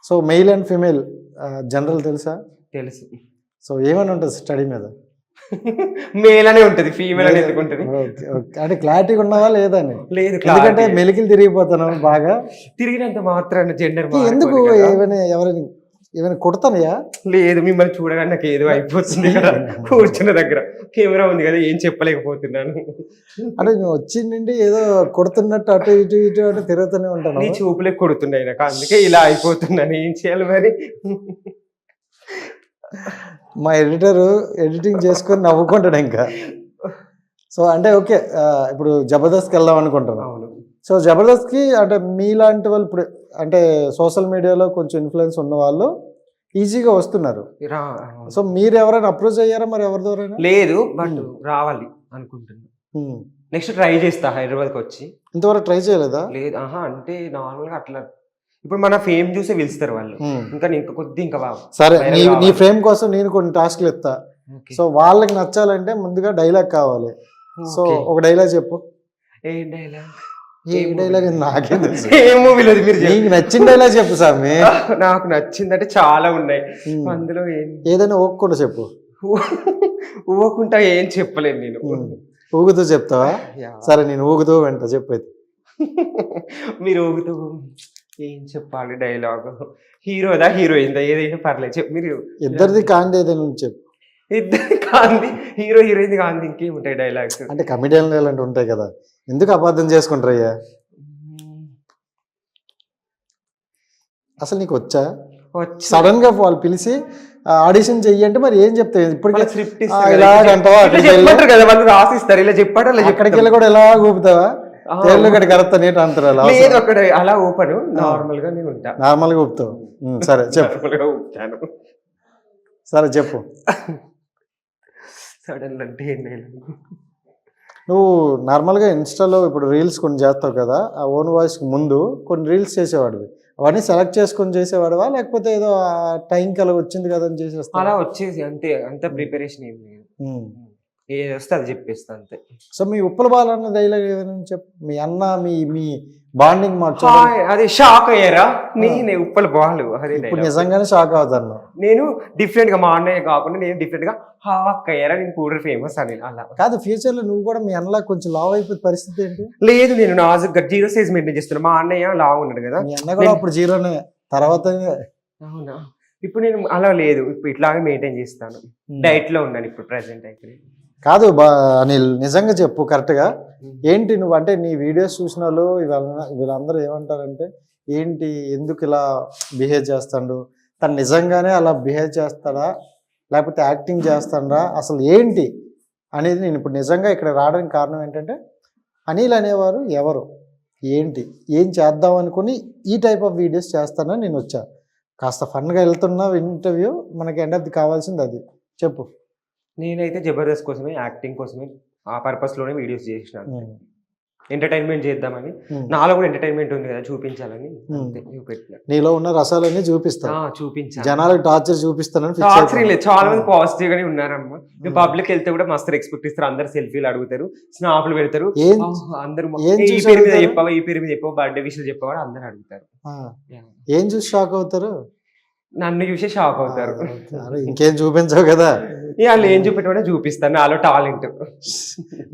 So male and female general తెలుసా? తెలుసు. So ఏమైనా ఉంటుంది స్టడీ మీద? మేల్ అనే ఉంటది, ఫీమేల్ అని ఎందుకు ఉంటది? అంటే క్లారిటీగా ఉన్నవా లేదని? లేదు, ఎందుకంటే మెలికలు తిరిగిపోతాను బాగా. తిరిగినంత మాత్రాన జెండర్ ఎందుకు ఏమైనా కుడతానయా? లేదు, మిమ్మల్ని చూడగానే నాకు ఏదో అయిపోతుంది కదా కూర్చున్న దగ్గర. కెమెరా ఉంది కదా, ఏం చెప్పలేకపోతున్నాను. అంటే నువ్వు వచ్చిండి ఏదో కొడుతున్నట్టు అటు ఇటు ఇటు అటు తిరుగుతూనే ఉంటాను. నీ చూపులే కొడుతున్నాయి నాకు, అందుకే ఇలా అయిపోతున్నాను. ఏం చేయాలి మరి? మా ఎడిటర్ ఎడిటింగ్ చేసుకొని నవ్వుకుంటాడు ఇంకా. సో అంటే ఓకే, ఇప్పుడు జబర్దస్త్కి వెళ్దాం అనుకుంటున్నాను. అవును. సో జబర్దస్త్కి అంటే మీలాంటి వాళ్ళు ఇప్పుడు అంటే సోషల్ మీడియాలో కొంచెం ఇన్ఫ్లుయెన్స్ ఉన్న వాళ్ళు ఈజీగా వస్తున్నారు. సో మీరు ఎవరైనా అప్రోచ్ అయ్యారా మరి ఎవరి ద్వారా? లేదు, బట్ రావాలి అనుకుంటున్నా. నెక్స్ట్ ట్రై చేస్తా హైదరాబాద్కి వచ్చి. ఇంతవరకు ట్రై చేయలేదా? లేదు, అంటే నార్మల్గా అట్లా ఇప్పుడు మన ఫేమ్ చూసే పిలుస్తారు వాళ్ళు. ఇంకా ఇంకా కొద్ది ఇంకా బాగా సరే, నీ ఫేమ్ కోసం నేను కొన్ని టాస్క్లు ఇస్తా. సో వాళ్ళకి నచ్చాలంటే ముందుగా డైలాగ్ కావాలి. సో ఒక డైలాగ్ చెప్పు. ఏ డైలాగ్? ఏ డైలాగ్ నాకే తెలుసు. ఏ మూవీలో మీరు నీకు నచ్చిన డైలాగ్ చెప్పు సామి. నాకు నచ్చిందంటే చాలా ఉన్నాయి, అందులో ఏదైనా ఊగకుండా చెప్పు. ఊగకుండా ఏం చెప్పలేను నేను. ఊగుతూ చెప్తావా? సరే, నేను ఊగుతూ వెంట చెప్పు. మీరు ఊగుతూ ఏం చెప్పాలి డైలాగ్? హీరోదా హీరోయిన్దా ఏదైనా పర్లేదు చెప్పు. మీరు ఇద్దరిది కాంది ఏదైనా చెప్పు. ఇద్దరి కాంది, హీరో హీరోయిన్ కాంది, ఇంకేముంటాయి డైలాగ్స్? అంటే కమెడియన్ ఇలాంటివి ఉంటాయి కదా, ఎందుకు అబద్ధం చేసుకుంటారయ్యా? అసలు నీకు వచ్చా? సడన్ గా వాళ్ళు పిలిచి ఆడిషన్ చెయ్యంటే మరి ఏం చెప్తావు? ఇప్పటికే స్క్రిప్ట్ ఇలాగంటావా కదా వాళ్ళు, రాసిస్తారు ఇలా చెప్పాడు. అక్కడికి వెళ్ళి కూడా ఎలా ఊపుతావా? తేళ్ళు గడికి అరత నీట అంటారు. లేదు, అక్కడ అలా ఊపను, నార్మల్ గా నేను ఉంటా. నార్మల్ గా ఊపుతావు. సరే చెప్పు. ఊపుతాను. సరే చెప్పు. సడన్ అంటే నువ్వు నార్మల్గా ఇన్స్టాలో ఇప్పుడు రీల్స్ కొన్ని చేస్తావు కదా, ఆ ఓన్ వాయిస్కి ముందు కొన్ని రీల్స్ చేసేవాడివి. అవన్నీ సెలెక్ట్ చేసుకొని చేసేవాడివా, లేకపోతే ఏదో టైంకి అలా వచ్చింది కదా అని చేసేస్తా? అలా వచ్చేసి అంతే, అంత ప్రిపరేషన్ ఏం లేదు. ఏది వస్తే అది చెప్పేస్తా అంతే. సో మీ ఉప్పల బాలన్న డైలాగ్ ఏదైనా చెప్పు. మీ అన్న మీ బాండింగ్ మాకు అది షాక్ అయ్యారా? నేనే ఉప్పల బాలు అదే ఇప్పుడు నిజంగానే షాక్ అవుతాను. నేను డిఫరెంట్ గా, మా అన్నయ్య కాకుండా నేను డిఫరెంట్ గా హాక్ అయ్యారా, నేను కూడా ఫేమస్ అని. అలా కాదు, ఫ్యూచర్ లో నువ్వు కూడా మీ అన్నలా కొంచెం లావ్ అయిపోతే పరిస్థితి ఏంటి? లేదు, నేను నాజుగా జీరో సైజ్ మెయింటైన్ చేస్తున్నా. మా అన్నయ్య లావ్ ఉన్నాడు కదా, మీ అన్న కూడా అప్పుడు జీరోనే తర్వాత. అవునా? ఇప్పుడు నేను అలా లేదు, ఇప్పుడు ఇట్లాగే మెయింటైన్ చేస్తాను. డైట్ లో ఉన్నాను ఇప్పుడు ప్రెసెంట్ అయితే. కాదు అనిల్, నిజంగా చెప్పు కరెక్ట్గా ఏంటి నువ్వు? అంటే నీ వీడియోస్ చూసిన వాళ్ళు వీళ్ళందరూ ఏమంటారంటే ఏంటి, ఎందుకు ఇలా బిహేవ్ చేస్తాడు, తను నిజంగానే అలా బిహేవ్ చేస్తాడా లేకపోతే యాక్టింగ్ చేస్తాడా, అసలు ఏంటి అనేది నేను ఇప్పుడు నిజంగా ఇక్కడ రావడానికి కారణం ఏంటంటే అనిల్ అనేవారు ఎవరు, ఏంటి, ఏం చేద్దాం అనుకుని ఈ టైప్ ఆఫ్ వీడియోస్ చేస్తానని నేను వచ్చా. కాస్త ఫన్గా వెళ్తున్న ఇంటర్వ్యూ, మనకి ఎండ్ ఆఫ్ ది కావాల్సింది అది. చెప్పు. నేనైతే జబర్దస్త్ కోసమే, యాక్టింగ్ కోసమే, ఆ పర్పస్ లోనే వీడియోస్ చేసినాను. ఎంటర్టైన్మెంట్ చేద్దామని, నాలో కూడా ఎంటర్టైన్మెంట్ ఉంది కదా, చూపించాలని చూపెట్టిన. నీలో ఉన్న రసాలన్నీ చూపిస్తా, చూపించాను. జనాలకు టార్చర్ చూపిస్తానని. చాలా మంది పాజిటివ్ గానే ఉన్నారమ్మా. మేము పబ్లిక్ వెళ్తే కూడా మస్తు ఎక్స్పెక్ట్ ఇస్తారు. అందరు సెల్ఫీలు అడుగుతారు, స్నాప్లు పెడతారు. అందరూ ఈ పేరు మీద చెప్పవా, ఈ పేరు మీద చెప్పవా, బర్త్డే విషయాలు చెప్పవా అందరు అడుగుతారు. ఏం చూసి షాక్ అవుతారు? నన్ను చూసే షాక్ అవుతారు. ఇంకేం చూపించవు కదా, వాళ్ళు ఏం చూపెట్టమని చూపిస్తాను. నాలో టాలెంట్.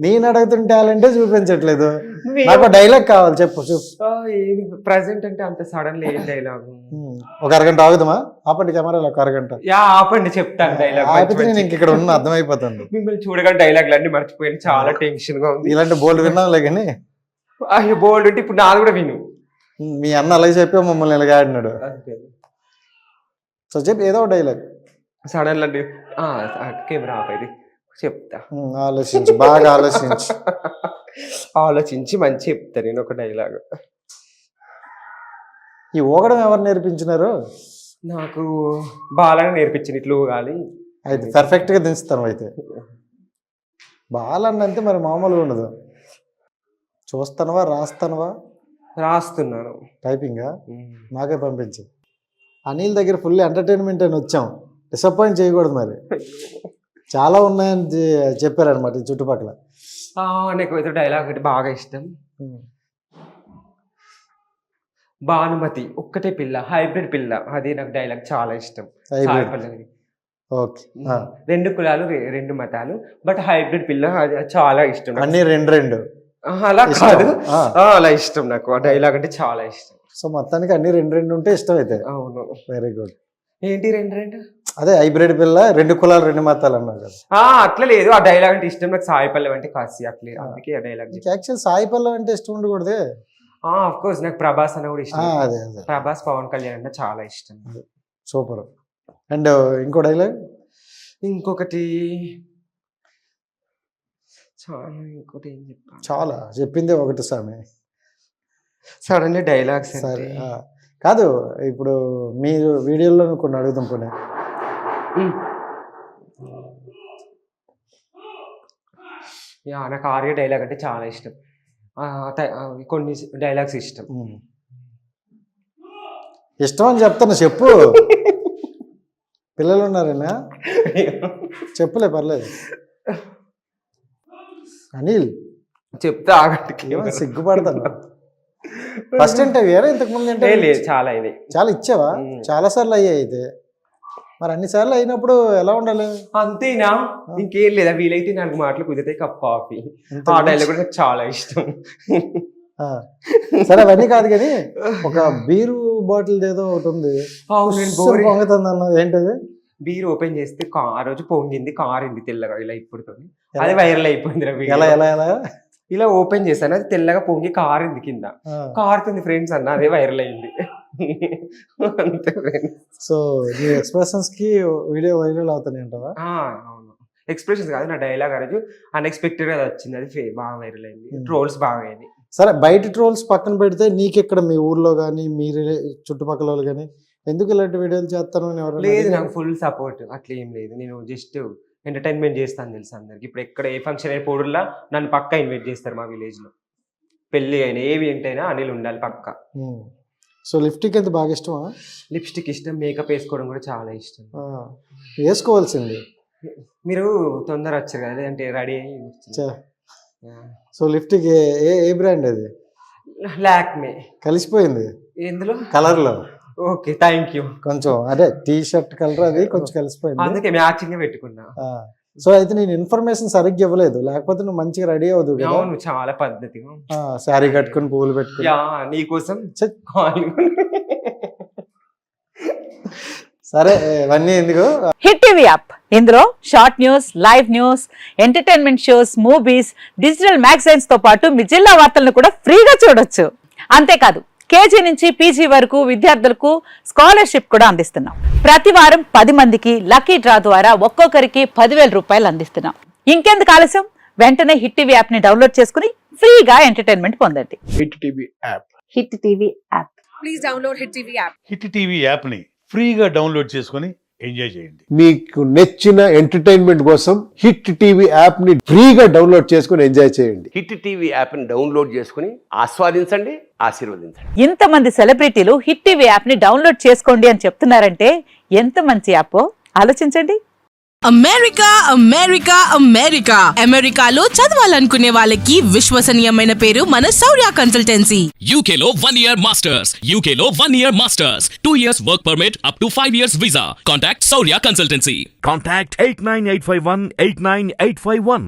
నేను అడుగుతున్న టాలెంటే చూపించట్లేదు. నాకు డైలాగ్ కావాలి, చెప్పు. ప్రెసెంట్ అంటే అంత సడన్ ఏం డైలాగ్? ఒక అరగంట ఆగుదామా? ఆపండి కెమెరాలో, ఒక అరగంట ఆపండి, చెప్తాను డైలాగ్. నేను ఇక్కడ ఉన్న అర్థమైపోతుంది. మిమ్మల్ని చూడగానే డైలాగ్లు అన్ని మర్చిపోయాను, చాలా టెన్షన్ గా ఉంది. ఇలాంటి బోల్డ్ విన్నాంలే కానీ బోల్డ్ ఉంటే ఇప్పుడు నాది కూడా విను. మీ అన్న అలాగే చెప్పి మమ్మల్ని ఇలాగ ఆడినాడు. సో చెప్పి ఏదో డైలాగ్ సడన్ అండి. కెమెరా ఆపేది చెప్తా. ఆలోచించి, బాగా ఆలోచించి ఆలోచించి మంచి చెప్తా నేను ఒక డైలాగ్. ఈ ఊగడం ఎవరు నేర్పించినారు? నాకు బాలని నేర్పించింది. ఇట్లు ఊగాలి అయితే పర్ఫెక్ట్ గా దించుతాను. అయితే బాలన్న అంటే మరి మామూలుగా ఉండదు. చూస్తానవా, రాస్తానవా? రాస్తున్నాను. టైపింగా? నాకే పంపించు. అనిల్ దగ్గర ఫుల్ ఎంటర్టైన్మెంట్ అని వచ్చాం, డిసప్పాయింట్ చేయకూడదు. మరి చాలా ఉన్నాయని చెప్పారనమాట ఈ చుట్టుపక్కల. నాకు అయితే డైలాగ్ ఒకటి బాగా ఇష్టం. భానుమతి ఒక్కటే పిల్ల, హైబ్రిడ్ పిల్ల, అది నాకు డైలాగ్ చాలా ఇష్టం. Hybrid. సాయి పల్లవి. ఓకే. రెండు కులాలు రెండు మతాలు, బట్ హైబ్రిడ్ పిల్ల అది చాలా ఇష్టం నాకు. అన్ని రెండు అలా ఇష్టం. కాదు, అలా ఇష్టం నాకు. ఆ డైలాగ్ అంటే చాలా ఇష్టం. సో మొత్తానికి అన్ని రెండు ఉంటే ఇష్టం అయితే. అవును. Very good. ఏంటి రెండు? అదే హైబ్రిడ్ పిల్ల, రెండు కులాలు రెండు మతాలు అన్నారు కదా. అట్లా లేదు, ఆ డైలాగ్ అంటే ఇష్టం నాకు. సాయి పల్లవి అంటే కాసి అట్లే, అందుకే ఆ డైలాగ్. యాక్చువల్ సాయి పల్లవి అంటే ఇష్టం ఉండకూడదే. ఆఫ్ కోర్స్ నాకు ప్రభాస్ అన్న కూడా ఇష్టం. అదే ప్రభాస్, పవన్ కళ్యాణ్ అంటే చాలా ఇష్టం. సూపర్. అండ్ ఇంకో డైలాగ్, ఇంకొకటి ఇంకోటి ఏం చెప్పాలి, చాలా చెప్పిందే ఒకటి స్వామి. సడన్లీ డైలాగ్స్ సరే కాదు, ఇప్పుడు మీరు వీడియోలో కొన్ని అడుగుతాం కొన్ని. నాకు ఆర్య డైలాగ్ అంటే చాలా ఇష్టం. కొన్ని డైలాగ్స్ ఇష్టం. ఇష్టం అని చెప్తాను, చెప్పు. పిల్లలు ఉన్నారేనా? చెప్పులే, పర్లేదు. అనిల్ చెప్తే ఆగట్టుకి సిగ్గుపడతాను. ఫస్ట్ ఇంటర్వ్యూ ఇంతకు ముందు ఇంటర్వ్యూ చాలా ఇచ్చావా? చాలా సార్లు అయ్యాయి అయితే. మరి అన్ని సార్లు అయినప్పుడు ఎలా ఉండాలి? అంతేనా? ఇంకేం లేదా? వీలైతే 4 మాటలు కుదిరితే కప్ కాఫీ. ఆ డైలాగ్ కూడా నాకు చాలా ఇష్టం. సరే అవన్నీ కాదు కానీ, ఒక బీరు బాటిల్ ఏదో ఒకటి ఉంది, పొంగుతుంది అన్నది ఏంటది? బీర్ ఓపెన్ చేస్తే ఆ రోజు పొంగింది, కారింది తెల్లగా ఇలా ఇప్పుడుతో. అది వైరల్ అయిపోయింది. ఎలా ఎలా ఎలా ఇలా ఓపెన్ చేశాను, అది తెల్లగా పొంగి కారింది, కింద కారుతుంది ఫ్రెండ్స్ అన్న, అదే వైరల్ అయింది. అంతే ఫ్రెండ్స్. సో నీ ఎక్స్ప్రెషన్స్ కి వీడియో వైరల్ అవుతాయి అంటావా? అవును, ఎక్స్ప్రెషన్స్ కాదు, నా డైలాగ్ ఆ రోజు అన్ఎక్స్పెక్టెడ్ గా వచ్చింది, అది బాగా వైరల్ అయింది. ట్రోల్స్ బాగా అయింది. సరే, బయట ట్రోల్స్ పక్కన పెడితే నీకెక్కడ మీ ఊర్లో కానీ మీ చుట్టుపక్కల వాళ్ళు కానీ ఎందుకు ఇలాంటి వీడియోలు చేస్తాను? లేదు, నాకు ఫుల్ సపోర్ట్. అట్లా ఏం లేదు, నేను జస్ట్ ఎంటర్టైన్మెంట్ చేస్తాను తెలుసు అందరికి. ఇప్పుడు ఎక్కడ ఏ ఫంక్షన్ అయిన పోడుల్లా నన్ను పక్కా ఇన్వైట్ చేస్తారు. మా విలేజ్ లో పెళ్లి అయినా ఏవి ఏంటైనా అనిల్ ఉండాలి పక్కా. సో లిప్స్టిక్ ఎంత బాగా ఇష్టమా? లిప్స్టిక్ ఇష్టం, మేకప్ వేసుకోవడం కూడా చాలా ఇష్టం. వేసుకోవాల్సింది. మీరు తొందర వచ్చారు కదా, లేదంటే రెడీ అయ్యి. సో లిప్స్టిక్ ఏ బ్రాండ్ అది? లాక్మే. కలిసిపోయింది ఎందులో? కలర్ లో. Okay, thank you. కొంచెం అదే టీ షర్ట్ కలర్ అది కొంచెం కలిసిపోయింది, అందుకే మ్యాచింగ్ పెట్టుకున్నా. సో అయితే నేను ఇన్ఫర్మేషన్ సరిగ్గా ఇవ్వలేదు, లేకపోతే నువ్వు మంచిగా రెడీ అవుతుంది. అవును, చాలా పద్ధతిగా శారీ కట్టుకుని పువ్వులు పెట్టుకుని నీకోసం. సరే, ఇవన్నీ ఎందుకు? హిట్ టీవీ యాప్, ఇందులో short news, live news, entertainment shows, movies, digital magazines తో పాటు మీ జిల్లా వార్తలను కూడా ఫ్రీగా చూడొచ్చు. అంతేకాదు, కేజీ నుంచి పీజీ వరకు విద్యార్థులకు స్కాలర్షిప్ కూడా అందిస్తున్నాం. ప్రతి వారం 10 మందికి లక్కీ డ్రా ద్వారా ఒక్కొక్కరికి 10,000 రూపాయలు అందిస్తున్నాం. ఇంకెందుకు ఆలస్యం? వెంటనే హిట్ టీవీ యాప్ ని డౌన్లోడ్ చేసుకుని ఫ్రీగా ఎంటర్టైన్మెంట్ పొందండి. Hit TV app. Hit TV app. Please download hit TV app. Hit TV app ని ఫ్రీగా డౌన్లోడ్ చేసుకుని ఎంజాయ్ చేయండి. మీకు నచ్చిన ఎంటర్టైన్మెంట్ కోసం హిట్ టీవీ యాప్ ని ఫ్రీగా డౌన్లోడ్ చేసుకుని ఎంజాయ్ చేయండి. హిట్ టీవీ యాప్ ని డౌన్లోడ్ చేసుకుని ఆస్వాదించండి, ఆశీర్వదించండి. ఇంతమంది సెలబ్రిటీలు హిట్ టీవీ యాప్ ని డౌన్లోడ్ చేసుకోండి అని చెప్తున్నారంటే ఎంత మంచి యాప్ ఆలోచించండి. అమెరికా అమెరికా అమెరికా అమెరికాలో చదవాలనుకునే వాళ్ళకి విశ్వసనీయమైన పేరు మన శౌర్య కన్సల్టెన్సీ. UK లో 1 year masters, UK లో 1 year masters, 2 years work permit up to 5 years visa. Contact Saurya Consultancy. Contact 89851 89851.